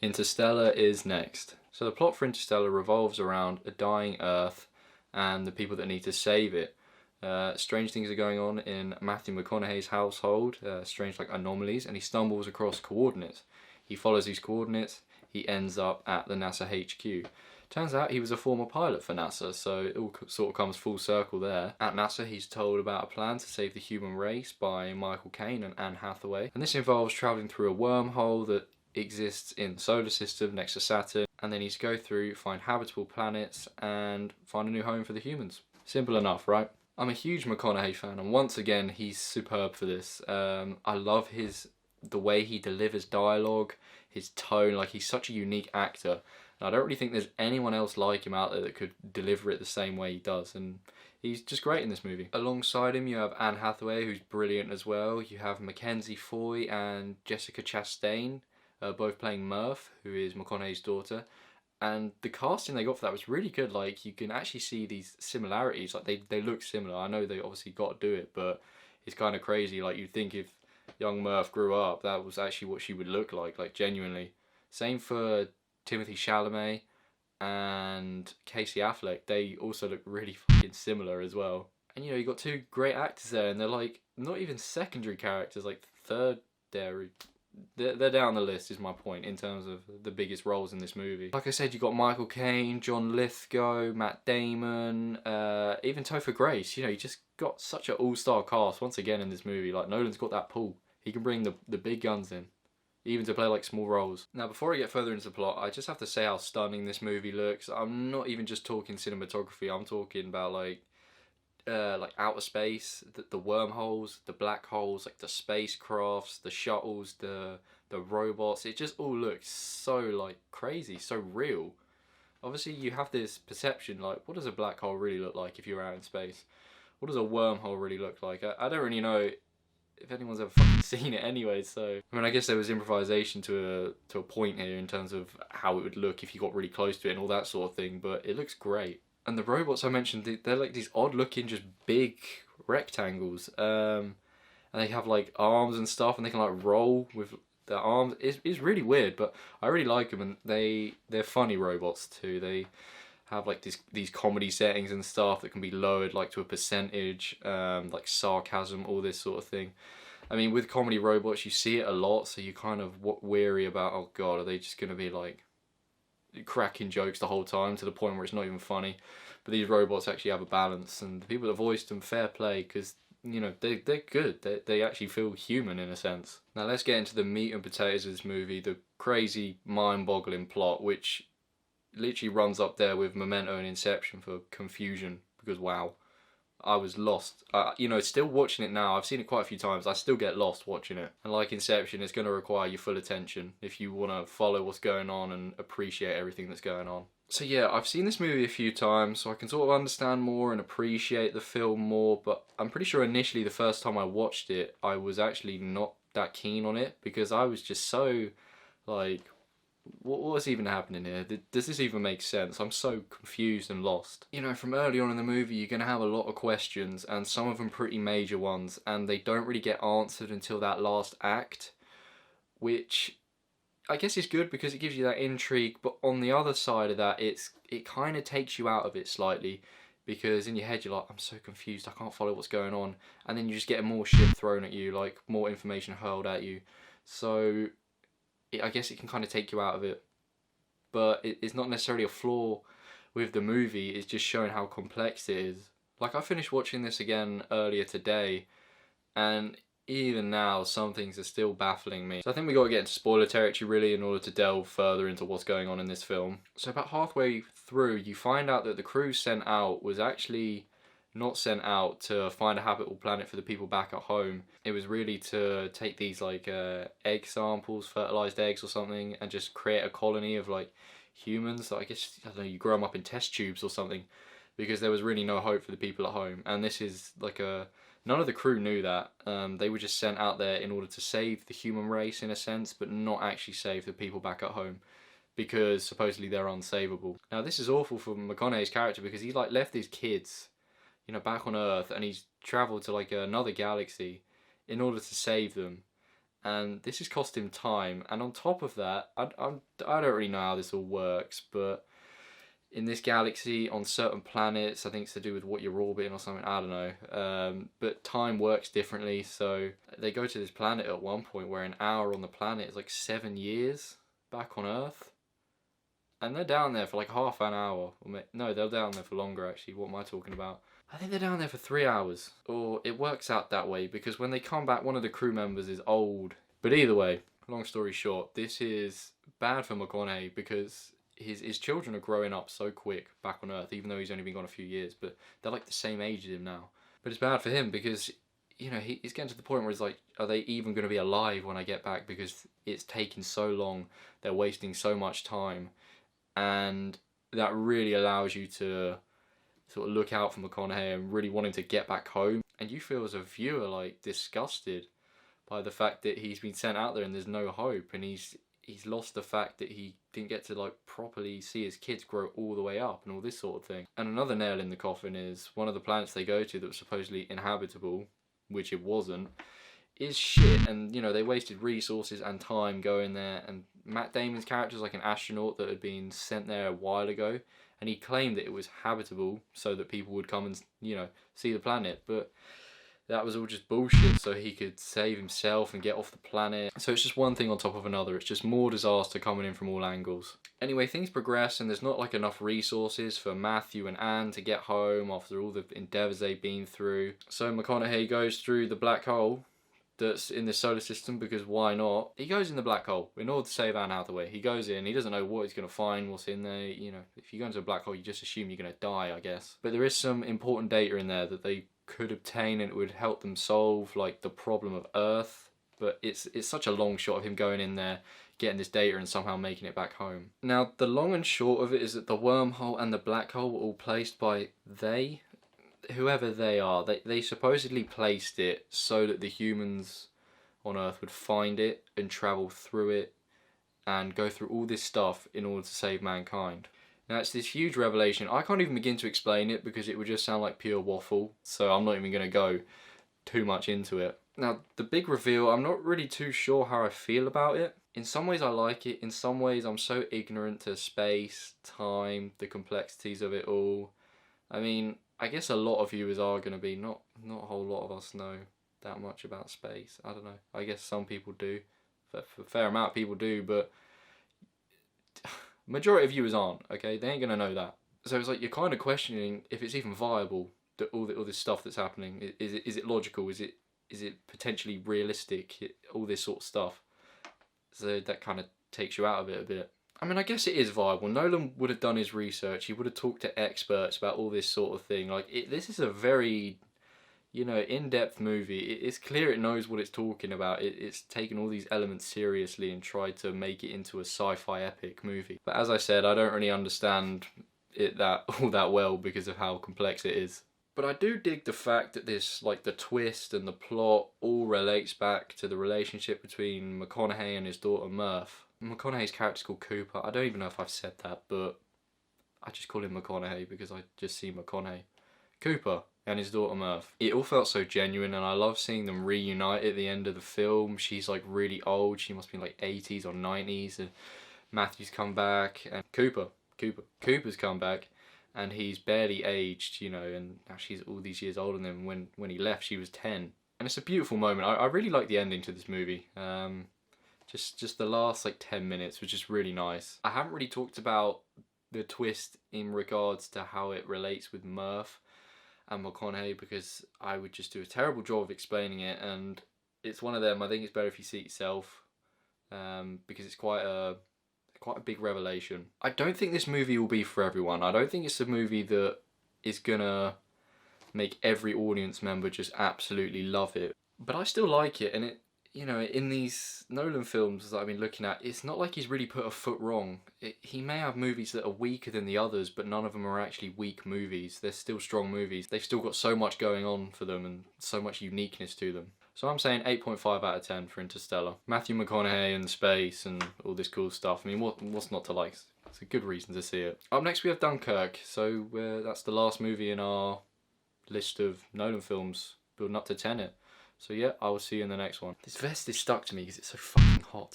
Interstellar is next. So the plot for Interstellar revolves around a dying Earth and the people that need to save it. Strange things are going on in Matthew McConaughey's household, strange like anomalies, and he stumbles across coordinates. He follows these coordinates, he ends up at the NASA HQ. Turns out he was a former pilot for NASA, so it all sort of comes full circle there. At NASA, he's told about a plan to save the human race by Michael Caine and Anne Hathaway, and this involves travelling through a wormhole that exists in the solar system next to Saturn, and they need to go through, find habitable planets, and find a new home for the humans. Simple enough, right? I'm a huge McConaughey fan, and once again, he's superb for this. I love the way he delivers dialogue, his tone. Like, he's such a unique actor, and I don't really think there's anyone else like him out there that could deliver it the same way he does, and he's just great in this movie. Alongside him, you have Anne Hathaway, who's brilliant as well. You have Mackenzie Foy and Jessica Chastain, both playing Murph, who is McConaughey's daughter. And the casting they got for that was really good. Like, you can actually see these similarities. Like, they look similar. I know they obviously got to do it, but it's kind of crazy. Like, you'd think if young Murph grew up, that was actually what she would look like genuinely. Same for Timothy Chalamet and Casey Affleck. They also look really fucking similar as well. And, you know, you got two great actors there, and they're, like, not even secondary characters, like, third dairy. They're down the list, is my point, in terms of the biggest roles in this movie. Like I said, you got Michael Caine, John Lithgow, Matt Damon, even Topher Grace. You know, you just got such an all-star cast once again in this movie. Like, Nolan's got that pull. He can bring the big guns in, even to play like small roles. Now, before I get further into the plot, I just have to say how stunning this movie looks. I'm not even just talking cinematography. I'm talking about like outer space, the wormholes, the black holes, like the spacecrafts, the shuttles, the robots. It just all looks so like crazy, so real. Obviously, you have this perception like, what does a black hole really look like if you're out in space? What does a wormhole really look like? I don't really know if anyone's ever fucking seen it anyway, so I mean, I guess there was improvisation to a point here in terms of how it would look if you got really close to it and all that sort of thing, but it looks great. And the robots I mentioned, they're like these odd looking, just big rectangles. And they have like arms and stuff, and they can like roll with their arms. It's really weird, but I really like them, and they're funny robots too. They have like these comedy settings and stuff that can be lowered like to a percentage, like sarcasm, all this sort of thing. I mean, with comedy robots, you see it a lot, so you're kind of weary about, oh god, are they just going to be like cracking jokes the whole time to the point where it's not even funny? But these robots actually have a balance, and the people that voiced them, fair play, because you know they're good. They actually feel human in a sense. Now let's get into the meat and potatoes of this movie, the crazy, mind-boggling plot, which literally runs up there with Memento and Inception for confusion. Because wow, I was lost. You know, still watching it now, I've seen it quite a few times, I still get lost watching it. And like Inception, it's going to require your full attention if you want to follow what's going on and appreciate everything that's going on. So yeah, I've seen this movie a few times, so I can sort of understand more and appreciate the film more, but I'm pretty sure initially the first time I watched it, I was actually not that keen on it, because I was just so, like, what's even happening here? Does this even make sense? I'm so confused and lost. You know, from early on in the movie, you're going to have a lot of questions, and some of them pretty major ones, and they don't really get answered until that last act, which I guess is good because it gives you that intrigue, but on the other side of that, it kind of takes you out of it slightly, because in your head you're like, I'm so confused, I can't follow what's going on, and then you just get more shit thrown at you, like more information hurled at you. So I guess it can kind of take you out of it, but it's not necessarily a flaw with the movie, it's just showing how complex it is. Like, I finished watching this again earlier today, and even now some things are still baffling me. So I think we got to get into spoiler territory really in order to delve further into what's going on in this film. So about halfway through, you find out that the crew sent out was actually not sent out to find a habitable planet for the people back at home. It was really to take these like egg samples, fertilized eggs or something, and just create a colony of like humans. So I guess, I don't know, you grow them up in test tubes or something, because there was really no hope for the people at home. And this is like none of the crew knew that. They were just sent out there in order to save the human race in a sense, but not actually save the people back at home, because supposedly they're unsavable. Now this is awful for McConaughey's character, because he like left his kids, you know, back on Earth, and he's travelled to like another galaxy in order to save them. and this has cost him time. And on top of that, I don't really know how this all works, but in this galaxy, on certain planets, I think it's to do with what you're orbiting or something, I don't know. But time works differently, so they go to this planet at one point where an hour on the planet is like 7 years back on Earth. And they're down there for like half an hour. No, they're down there for longer actually. What am I talking about? I think they're down there for 3 hours. Or it works out that way because when they come back, one of the crew members is old. But either way, long story short, this is bad for McConaughey because his children are growing up so quick back on Earth, even though he's only been gone a few years, but they're like the same age as him now. But it's bad for him because, you know, he's getting to the point where he's like, are they even going to be alive when I get back? Because it's taken so long, they're wasting so much time, and that really allows you to sort of look out for McConaughey and really want him to get back home. And you feel as a viewer like disgusted by the fact that he's been sent out there and there's no hope, and he's lost the fact that he didn't get to like properly see his kids grow all the way up and all this sort of thing. And another nail in the coffin is one of the planets they go to that was supposedly inhabitable, which it wasn't, is shit. And you know, they wasted resources and time going there, and Matt Damon's character is like an astronaut that had been sent there a while ago, and he claimed that it was habitable so that people would come and, you know, see the planet, but that was all just bullshit so he could save himself and get off the planet. So it's just one thing on top of another. It's just more disaster coming in from all angles. Anyway, things progress and there's not like enough resources for Matthew and Anne to get home after all the endeavours they've been through. So McConaughey goes through the black hole that's in the solar system, because why not? He goes in the black hole in order to save Anne Hathaway. He goes in, he doesn't know what he's going to find, what's in there. You know, if you go into a black hole, you just assume you're going to die, I guess. But there is some important data in there that they could obtain, and it would help them solve like the problem of Earth. But it's such a long shot of him going in there, getting this data and somehow making it back home. Now the long and short of it is that the wormhole and the black hole were all placed by whoever they are. They supposedly placed it so that the humans on Earth would find it and travel through it and go through all this stuff in order to save mankind. Now it's this huge revelation. I can't even begin to explain it because it would just sound like pure waffle, so I'm not even going to go too much into it. Now the big reveal, I'm not really too sure how I feel about it. In some ways I like it, in some ways I'm so ignorant to space, time, the complexities of it all. I mean, I guess a lot of viewers are going to be, not a whole lot of us know that much about space. I don't know. I guess some people do. A fair amount of people do, but majority of viewers aren't, okay? They ain't going to know that. So it's like you're kind of questioning if it's even viable, that all this stuff that's happening. Is it logical? Is it potentially realistic? All this sort of stuff. So that kind of takes you out of it a bit. I mean, I guess it is viable. Nolan would have done his research. He would have talked to experts about all this sort of thing. Like, this is a very, you know, in-depth movie. It's clear it knows what it's talking about. It's taken all these elements seriously and tried to make it into a sci-fi epic movie. But as I said, I don't really understand it all that well because of how complex it is. But I do dig the fact that this, like, the twist and the plot all relates back to the relationship between McConaughey and his daughter Murph. McConaughey's character's called Cooper. I don't even know if I've said that, but I just call him McConaughey because I just see McConaughey. Cooper and his daughter Murph. It all felt so genuine, and I love seeing them reunite at the end of the film. She's like really old. She must be like 80s or 90s, and Matthew's come back, and Cooper's come back, and he's barely aged, you know, and now she's all these years older than him. When he left, she was 10. And it's a beautiful moment. I really like the ending to this movie. Just the last like 10 minutes was just really nice. I haven't really talked about the twist in regards to how it relates with Murph and McConaughey because I would just do a terrible job of explaining it, and it's one of them. I think it's better if you see it yourself because it's quite a big revelation. I don't think this movie will be for everyone. I don't think it's a movie that is gonna make every audience member just absolutely love it. But I still like it, and it, you know, in these Nolan films that I've been looking at, it's not like he's really put a foot wrong. He may have movies that are weaker than the others, but none of them are actually weak movies. They're still strong movies. They've still got so much going on for them and so much uniqueness to them. So I'm saying 8.5 out of 10 for Interstellar. Matthew McConaughey and space and all this cool stuff. I mean, what's not to like? It's a good reason to see it. Up next we have Dunkirk. So that's the last movie in our list of Nolan films building up to Tenet. So yeah, I will see you in the next one. This vest is stuck to me because it's so fucking hot.